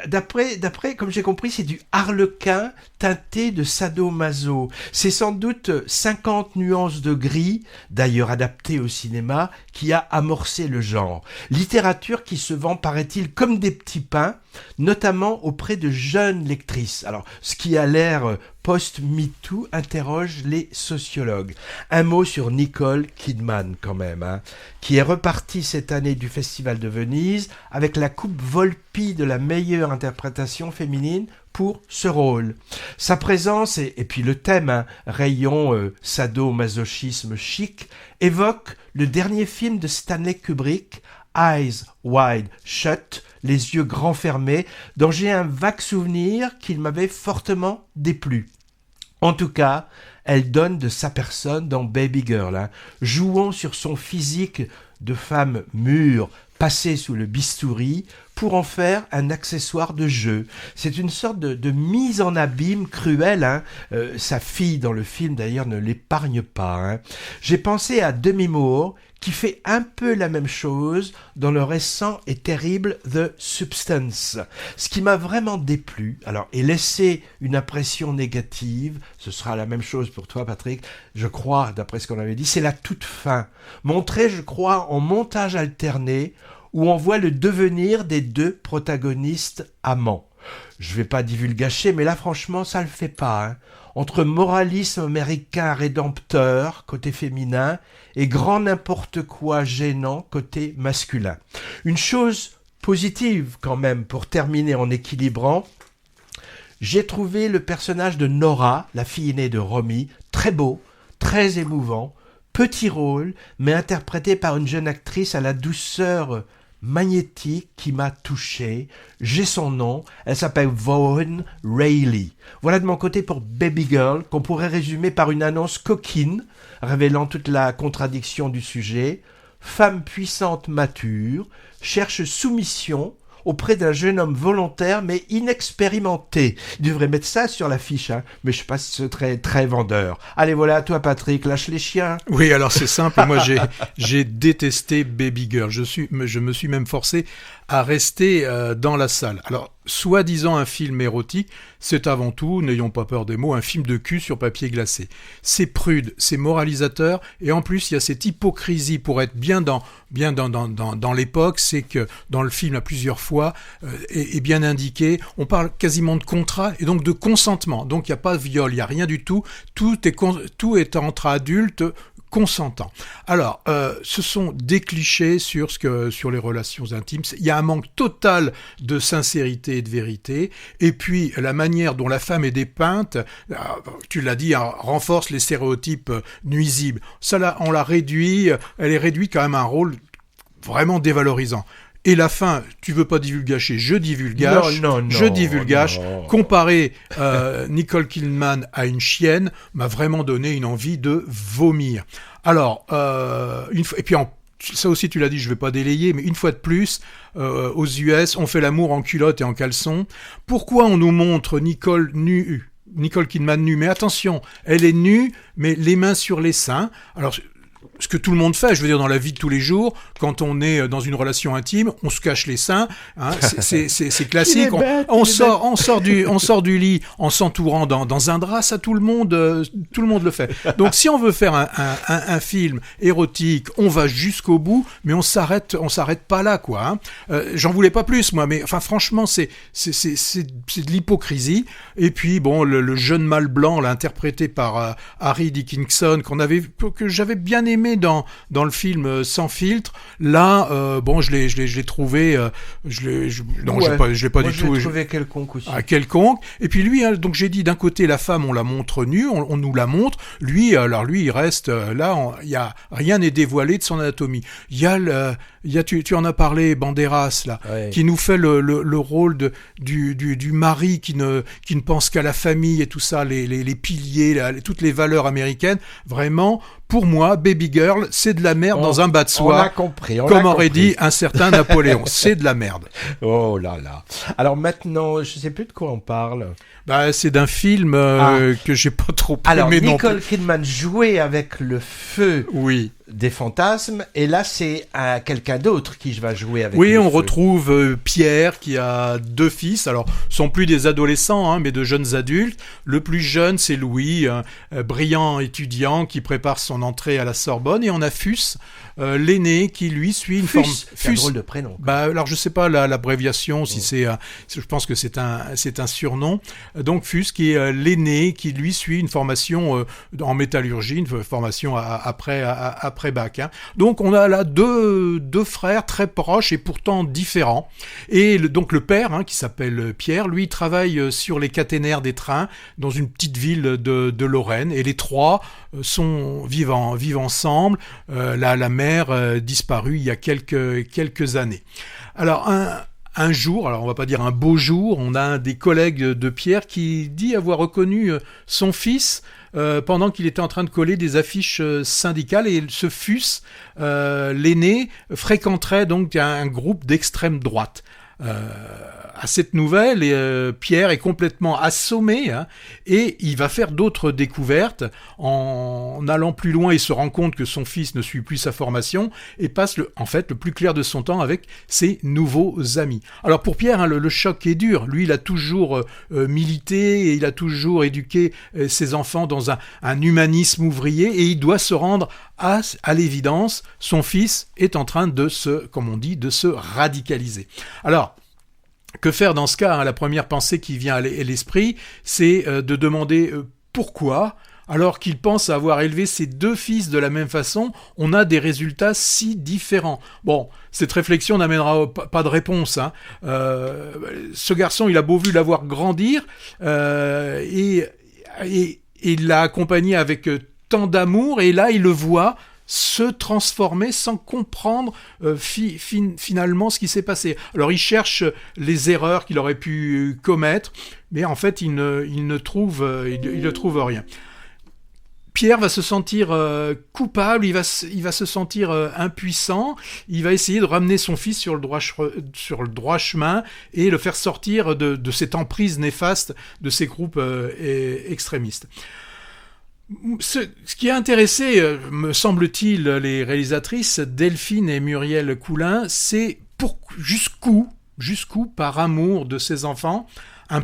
d'après, comme j'ai compris, c'est du harlequin teinté de sadomaso. C'est sans doute 50 nuances de gris, d'ailleurs adapté au cinéma, qui a amorcé le genre. Littérature qui se vend, paraît-il, comme des petits pains, notamment auprès de jeunes lectrices. Alors, ce qui a l'air post-MeToo interroge les sociologues. Un mot sur Nicole Kidman quand même, qui est repartie cette année du Festival de Venise avec la coupe Volpi de la meilleure interprétation féminine pour ce rôle. Sa présence et puis le thème, rayon sado-masochisme chic, évoque le dernier film de Stanley Kubrick, Eyes Wide Shut, les yeux grands fermés, dont j'ai un vague souvenir qu'il m'avait fortement déplu. En tout cas, elle donne de sa personne dans Baby Girl, jouant sur son physique de femme mûre, passée sous le bistouri, pour en faire un accessoire de jeu. C'est une sorte de mise en abîme cruelle. Sa fille dans le film d'ailleurs ne l'épargne pas. J'ai pensé à Demi Moore, qui fait un peu la même chose dans le récent et terrible The Substance. Ce qui m'a vraiment déplu, et laissé une impression négative, ce sera la même chose pour toi Patrick, je crois, d'après ce qu'on avait dit, c'est la toute fin. Montrée, je crois, en montage alterné, où on voit le devenir des deux protagonistes amants. Je vais pas divulgacher, mais là franchement ça le fait pas. Entre moralisme américain rédempteur, côté féminin, et grand n'importe quoi gênant, côté masculin. Une chose positive quand même, pour terminer en équilibrant, j'ai trouvé le personnage de Nora, la fille aînée de Romy, très beau, très émouvant, petit rôle, mais interprété par une jeune actrice à la douceur magnétique qui m'a touché. J'ai son nom, elle s'appelle Vaughan Rayleigh. Voilà de mon côté pour Baby Girl, qu'on pourrait résumer par une annonce coquine, révélant toute la contradiction du sujet. Femme puissante mature, cherche soumission auprès d'un jeune homme volontaire mais inexpérimenté. Il devrait mettre ça sur l'affiche, mais je sais pas si c'est très, très vendeur. Allez, voilà, toi Patrick, lâche les chiens. Oui, alors c'est simple, moi j'ai détesté Baby Girl, je me suis même forcé à rester dans la salle. Alors, soi-disant un film érotique, c'est avant tout, n'ayons pas peur des mots, un film de cul sur papier glacé. C'est prude, c'est moralisateur, et en plus il y a cette hypocrisie pour être bien dans l'époque, c'est que dans le film à plusieurs fois est bien indiqué, on parle quasiment de contrat et donc de consentement. Donc il n'y a pas de viol, il n'y a rien du tout, tout est entre adultes consentants. Alors, ce sont des clichés sur les relations intimes. Il y a un manque total de sincérité et de vérité. Et puis, la manière dont la femme est dépeinte, tu l'as dit, renforce les stéréotypes nuisibles. Ça, là, on l'a réduit. Elle est réduite quand même à un rôle vraiment dévalorisant. Et la fin, tu veux pas divulgacher, je divulgage. Je divulgage. Comparer Nicole Kidman à une chienne m'a vraiment donné une envie de vomir. Alors, et puis ça aussi tu l'as dit, je vais pas délayer, mais une fois de plus, aux US, on fait l'amour en culotte et en caleçon. Pourquoi on nous montre Nicole Kidman nue, mais attention, elle est nue, mais les mains sur les seins. Alors, ce que tout le monde fait, je veux dire, dans la vie de tous les jours, quand on est dans une relation intime, on se cache les seins, c'est classique. On sort du lit en s'entourant dans un drap, ça tout le monde le fait. Donc si on veut faire un film érotique, on va jusqu'au bout, mais on s'arrête pas là, quoi. J'en voulais pas plus, moi, mais enfin franchement, c'est de l'hypocrisie. Et puis bon, le jeune mâle blanc, là, interprété par Harry Dickinson, que j'avais bien aimé dans le film Sans filtre. Là, bon, je l'ai trouvé, je l'ai pas du tout. Je l'ai trouvé quelconque aussi. Quelconque. Et puis lui, donc j'ai dit, d'un côté la femme, on la montre nue, on nous la montre. Lui, il reste là. Rien n'est dévoilé de son anatomie. Tu en as parlé, Banderas là, ouais, qui nous fait le rôle du mari qui ne pense qu'à la famille et tout ça, les piliers, toutes les valeurs américaines. Vraiment, pour moi, Baby Girl, c'est de la merde dans un bas de soie. On a compris. Comme aurait dit un certain Napoléon. C'est de la merde. Oh là là. Alors maintenant, je sais plus de quoi on parle. C'est d'un film que j'ai pas trop aimé. Alors, non Nicole plus. Kidman jouait avec le feu Oui. des fantasmes, et là c'est quelqu'un d'autre qui va jouer avec Oui, le on feu. retrouve Pierre qui a 2 fils. Alors, ce sont plus des adolescents, mais de jeunes adultes. Le plus jeune, c'est Louis, un brillant étudiant qui prépare son entrée à la Sorbonne. Et on a Fus, l'aîné, qui lui suit une forme. C'est un drôle de prénom. Alors je sais pas l'abréviation, si c'est, je pense que c'est un surnom. Donc Fus, qui est l'aîné, qui lui suit une formation en métallurgie, une formation après bac. Hein. Donc on a là deux frères très proches et pourtant différents. Et donc le père, qui s'appelle Pierre, lui travaille sur les caténaires des trains dans une petite ville de Lorraine. Et les trois vivent ensemble. La mère disparue il y a quelques années. Alors un jour, alors on va pas dire un beau jour, on a un des collègues de Pierre qui dit avoir reconnu son fils pendant qu'il était en train de coller des affiches syndicales, et ce Fus, l'aîné, fréquenterait donc un groupe d'extrême droite. À cette nouvelle, Pierre est complètement assommé, et il va faire d'autres découvertes en allant plus loin. Il se rend compte que son fils ne suit plus sa formation et passe le plus clair de son temps avec ses nouveaux amis. Alors pour Pierre, le choc est dur. Lui, il a toujours milité et il a toujours éduqué ses enfants dans un humanisme ouvrier, et il doit se rendre à l'évidence. Son fils est en train de se radicaliser. Alors, que faire dans ce cas? La première pensée qui vient à l'esprit, c'est de demander pourquoi, alors qu'il pense avoir élevé ses 2 fils de la même façon, on a des résultats si différents. Bon, cette réflexion n'amènera pas de réponse. Ce garçon, il a beau vu l'avoir grandir, et il l'a accompagné avec tant d'amour, et là, il le voit se transformer sans comprendre finalement ce qui s'est passé. Alors il cherche les erreurs qu'il aurait pu commettre, mais en fait il ne trouve rien. Pierre va se sentir coupable, il va se sentir impuissant, il va essayer de ramener son fils sur le droit chemin et le faire sortir de cette emprise néfaste de ces groupes extrémistes. Ce qui a intéressé, me semble-t-il, les réalisatrices Delphine et Muriel Coulin, c'est jusqu'où, par amour de ses enfants, un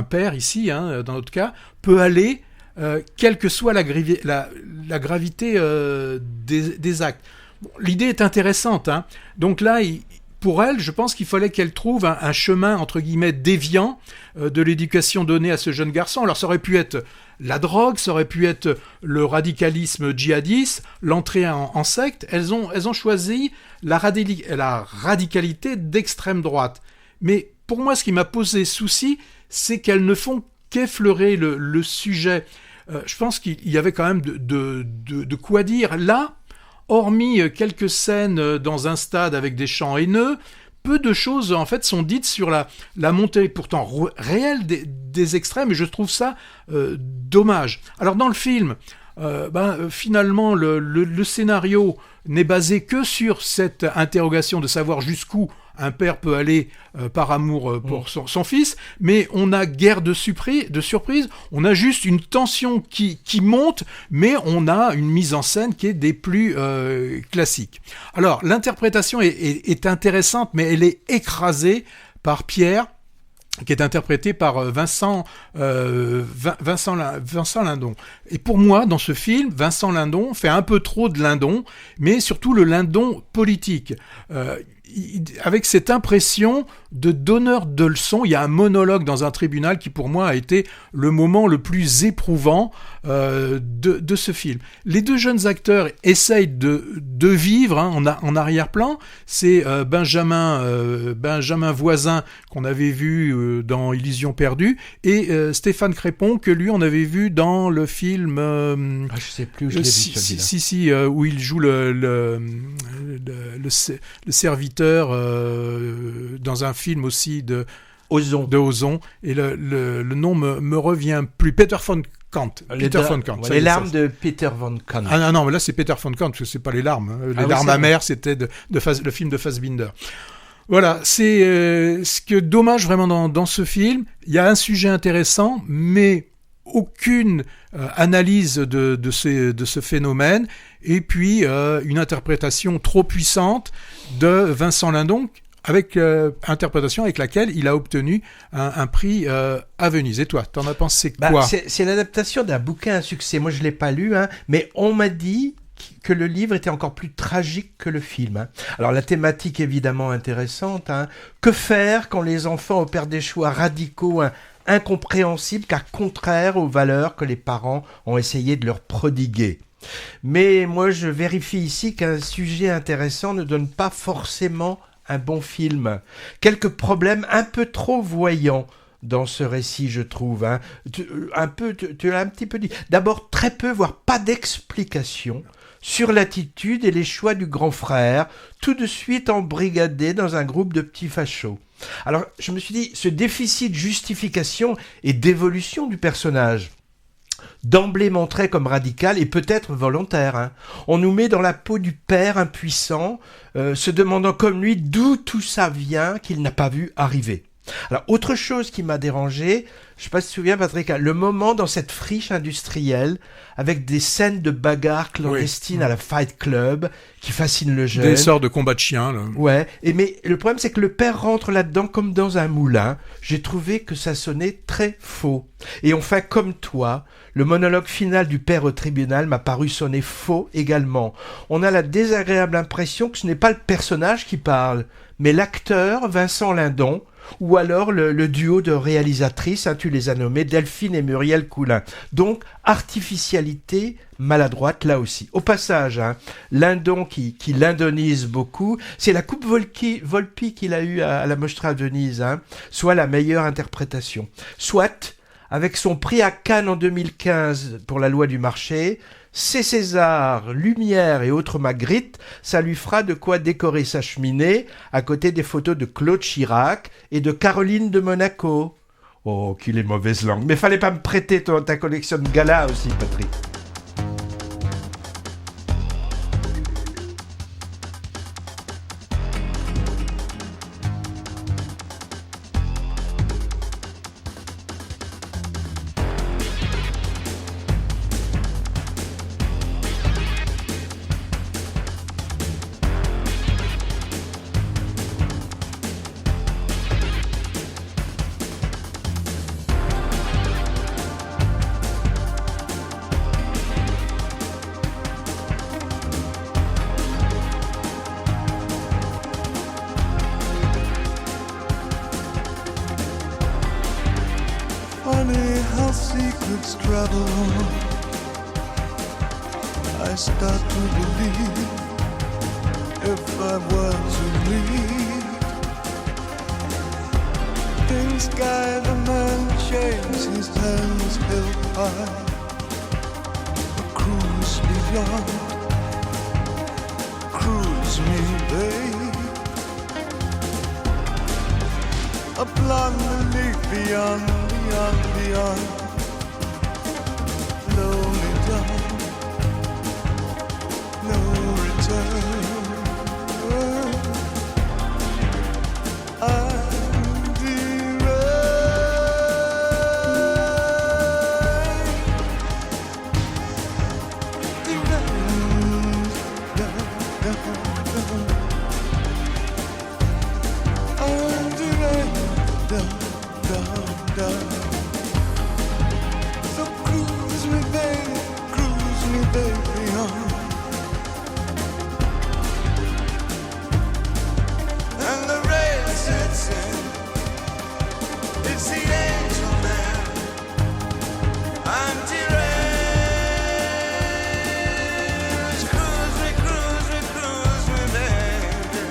père ici, dans notre cas, peut aller, quelle que soit la gravité des actes. Bon, l'idée est intéressante. Donc là, pour elle, je pense qu'il fallait qu'elle trouve un chemin, entre guillemets, déviant de l'éducation donnée à ce jeune garçon. Alors ça aurait pu être la drogue, ça aurait pu être le radicalisme djihadiste, l'entrée en secte. Elles ont choisi la radicalité d'extrême droite. Mais pour moi, ce qui m'a posé souci, c'est qu'elles ne font qu'effleurer le sujet. Je pense qu'il y avait quand même de quoi dire. Là, hormis quelques scènes dans un stade avec des chants haineux, peu de choses en fait sont dites sur la montée pourtant réelle des extrêmes, et je trouve ça dommage. Alors dans le film, finalement le scénario n'est basé que sur cette interrogation de savoir jusqu'où un père peut aller par amour pour son fils, mais on a guère de surprise, on a juste une tension qui monte, mais on a une mise en scène qui est des plus classiques. Alors, l'interprétation est intéressante, mais elle est écrasée par Pierre, qui est interprété par Vincent Lindon. Et pour moi, dans ce film, Vincent Lindon fait un peu trop de Lindon, mais surtout le Lindon politique. Avec cette impression de donneur de leçons, il y a un monologue dans un tribunal qui pour moi a été le moment le plus éprouvant de ce film. Les 2 jeunes acteurs essayent de vivre en arrière-plan. C'est Benjamin Voisin qu'on avait vu dans Illusion perdue, et Stéphane Crépon que lui on avait vu dans le film je sais plus où je l'ai vu celui-là. Où il joue le serviteur dans un film aussi de Ozon, et le nom me revient plus. Peter von Kant. Les larmes de Peter von Kant. Ah non, mais là c'est Peter von Kant, parce que c'est pas les larmes. Les larmes amères, c'était le film de Fassbinder. Voilà, c'est ce que dommage vraiment dans ce film. Il y a un sujet intéressant, mais aucune analyse de ce phénomène, et puis une interprétation trop puissante de Vincent Lindon, avec interprétation avec laquelle il a obtenu un prix à Venise. Et toi, t'en as pensé quoi? C'est l'adaptation d'un bouquin à succès. Moi, je l'ai pas lu, mais on m'a dit que le livre était encore plus tragique que le film. Alors la thématique évidemment intéressante. Que faire quand les enfants opèrent des choix radicaux, incompréhensibles, car contraires aux valeurs que les parents ont essayé de leur prodiguer. Mais moi, je vérifie ici qu'un sujet intéressant ne donne pas forcément un bon film. Quelques problèmes un peu trop voyants dans ce récit, je trouve. Tu l'as un petit peu dit. D'abord, très peu, voire pas d'explication sur l'attitude et les choix du grand frère, tout de suite embrigadé dans un groupe de petits fachos. Alors, je me suis dit, ce déficit de justification et d'évolution du personnage, d'emblée montré comme radical et peut-être volontaire. On nous met dans la peau du père impuissant, se demandant comme lui d'où tout ça vient qu'il n'a pas vu arriver. Alors, autre chose qui m'a dérangé, je ne sais pas si tu te souviens, Patrick, le moment dans cette friche industrielle avec des scènes de bagarre clandestines à la Fight Club qui fascinent le jeune. Des sortes de combats de chiens, là. Ouais, mais le problème c'est que le père rentre là-dedans comme dans un moulin. J'ai trouvé que ça sonnait très faux. Et enfin, comme toi, le monologue final du père au tribunal m'a paru sonner faux également. On a la désagréable impression que ce n'est pas le personnage qui parle, mais l'acteur Vincent Lindon, ou alors le duo de réalisatrices, tu les as nommées, Delphine et Muriel Coulin. Donc, artificialité maladroite là aussi. Au passage, Lindon qui lindonise beaucoup, c'est la coupe Volpi qu'il a eue à la Mostra de Venise, soit la meilleure interprétation. Soit, avec son prix à Cannes en 2015 pour La loi du marché, c'est César, Lumière et autres Magritte, ça lui fera de quoi décorer sa cheminée à côté des photos de Claude Chirac et de Caroline de Monaco. Oh, qu'il est mauvaise langue. Mais fallait pas me prêter ta collection de galas aussi, Patrick. Funny how secrets travel on. I start to believe if I were to leave, in sky the man shakes his hands held high. A cruise beyond, cruise me, babe. A blonde leaf beyond. Beyond, lonely dawn, no return. I'm So cruise me, baby, on. And the rain sets in. It's the angel man. I'm deranged. Cruise me, baby.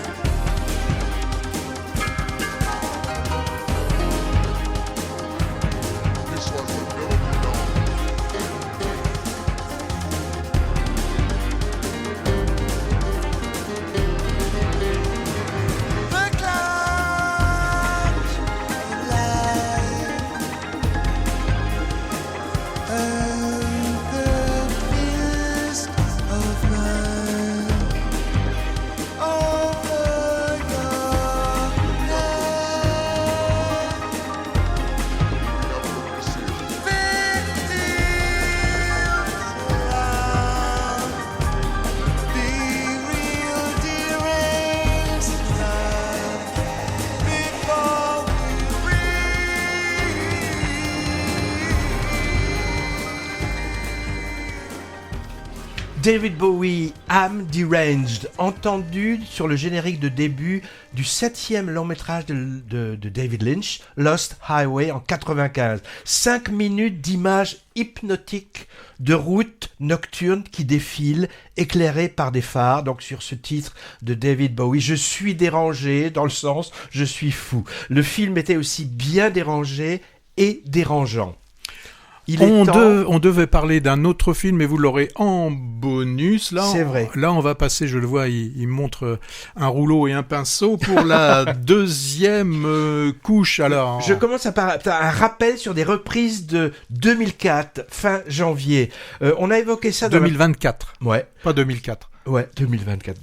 This one will never be done. David Bowie, I'm Deranged, entendu sur le générique de début du 7e long métrage de David Lynch, Lost Highway, en 95. 5 minutes d'images hypnotiques de routes nocturnes qui défilent, éclairées par des phares. Donc sur ce titre de David Bowie, je suis dérangé, dans le sens je suis fou. Le film était aussi bien dérangé et dérangeant. On devait parler d'un autre film, mais vous l'aurez en bonus. Là, c'est vrai. Là, on va passer, je le vois, il montre un rouleau et un pinceau pour la deuxième couche. Alors, je commence par un rappel sur des reprises de 2004, fin janvier. On a évoqué ça dans 2024. Ouais. Pas 2004. Ouais, 2024.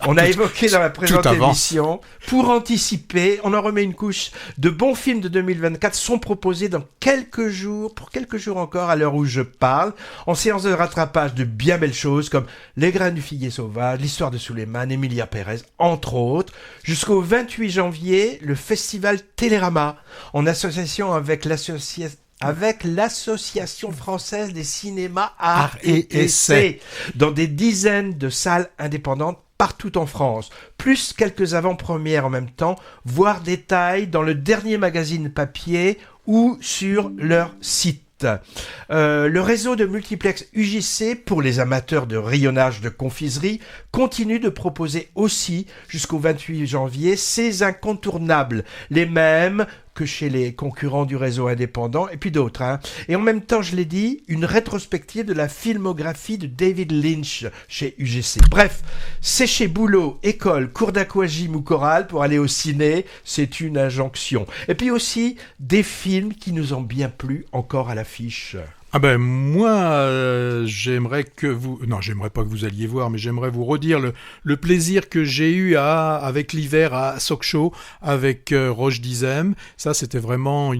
On a évoqué dans la présente émission, pour anticiper, on en remet une couche, de bons films de 2024 sont proposés pour quelques jours encore, à l'heure où je parle, en séance de rattrapage de bien belles choses comme Les graines du figuier sauvage, L'histoire de Suleiman, Emilia Pérez, entre autres. Jusqu'au 28 janvier, le festival Télérama, en association avec l'Association française des cinémas Art et Essai, dans des dizaines de salles indépendantes partout en France, plus quelques avant-premières en même temps, voire détails dans le dernier magazine papier ou sur leur site. Le réseau de multiplex UJC, pour les amateurs de rayonnage de confiserie, continue de proposer aussi, jusqu'au 28 janvier, ces incontournables, les mêmes que chez les concurrents du réseau indépendant, et puis d'autres. Et en même temps, je l'ai dit, une rétrospective de la filmographie de David Lynch chez UGC. Bref, c'est chez boulot, école, cours d'aquagym ou chorale pour aller au ciné, c'est une injonction. Et puis aussi, des films qui nous ont bien plu encore à l'affiche. Ah ben moi, j'aimerais que vous... Non, j'aimerais pas que vous alliez voir, mais j'aimerais vous redire le plaisir que j'ai eu avec l'hiver à Sochaux, avec Roche Dizem. Ça, c'était vraiment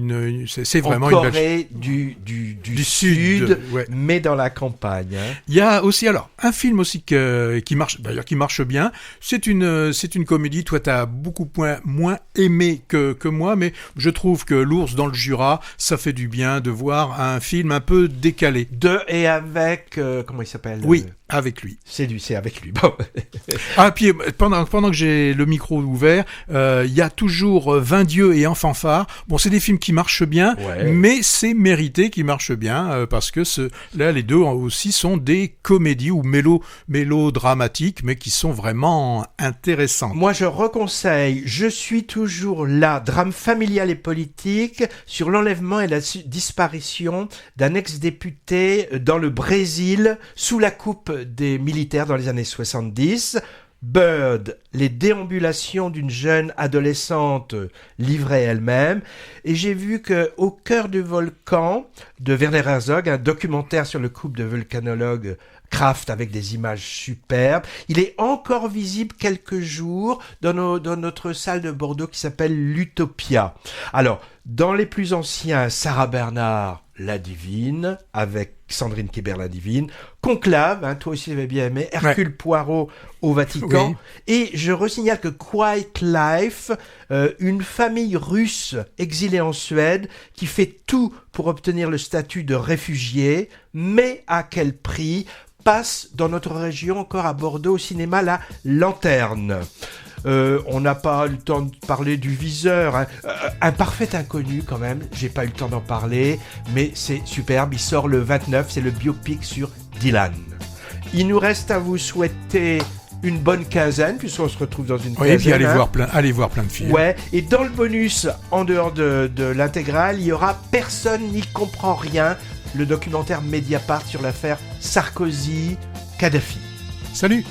c'est vraiment une belle... du sud, ouais. Mais dans la campagne. Il y a aussi, alors, un film aussi qui marche bien. C'est une comédie. Toi, t'as beaucoup moins aimé que moi, mais je trouve que L'ours dans le Jura, ça fait du bien de voir un film un peu décalé. Et avec... comment il s'appelle ? Oui, avec lui. C'est avec lui. Bon. Puis pendant que j'ai le micro ouvert, il y a toujours 20 dieux et en fanfare. Bon, c'est des films qui marchent bien, ouais. Mais c'est mérité qu'ils marchent bien, parce que là, les deux aussi sont des comédies ou mélodramatiques, mais qui sont vraiment intéressantes. Moi, je reconseille Je suis toujours là, drame familial et politique sur l'enlèvement et la disparition d'un ex-député dans le Brésil sous la coupe des militaires dans les années 70. Bird, les déambulations d'une jeune adolescente livrée elle-même. Et j'ai vu que Au cœur du volcan de Werner Herzog, un documentaire sur le couple de volcanologues Kraft avec des images superbes. Il est encore visible quelques jours dans notre salle de Bordeaux qui s'appelle l'Utopia. Alors, dans les plus anciens, Sarah Bernard, La Divine, avec Sandrine Kiber, La Divine, Conclave, toi aussi tu avais bien aimé, Hercule Poirot au Vatican, oui. Et je resignale que Quiet Life, une famille russe exilée en Suède qui fait tout pour obtenir le statut de réfugié, mais à quel prix, passe dans notre région, encore à Bordeaux, au cinéma La Lanterne. On n'a pas eu le temps de parler du Viseur, un parfait inconnu quand même, j'ai pas eu le temps d'en parler, mais c'est superbe, il sort le 29, c'est le biopic sur Dylan. Il nous reste à vous souhaiter une bonne quinzaine, puisqu'on se retrouve dans une quinzaine. Et puis allez voir plein de films. Ouais, et dans le bonus, en dehors de l'intégrale, il y aura Personne n'y comprend rien, le documentaire Mediapart sur l'affaire Sarkozy-Kadhafi. Salut!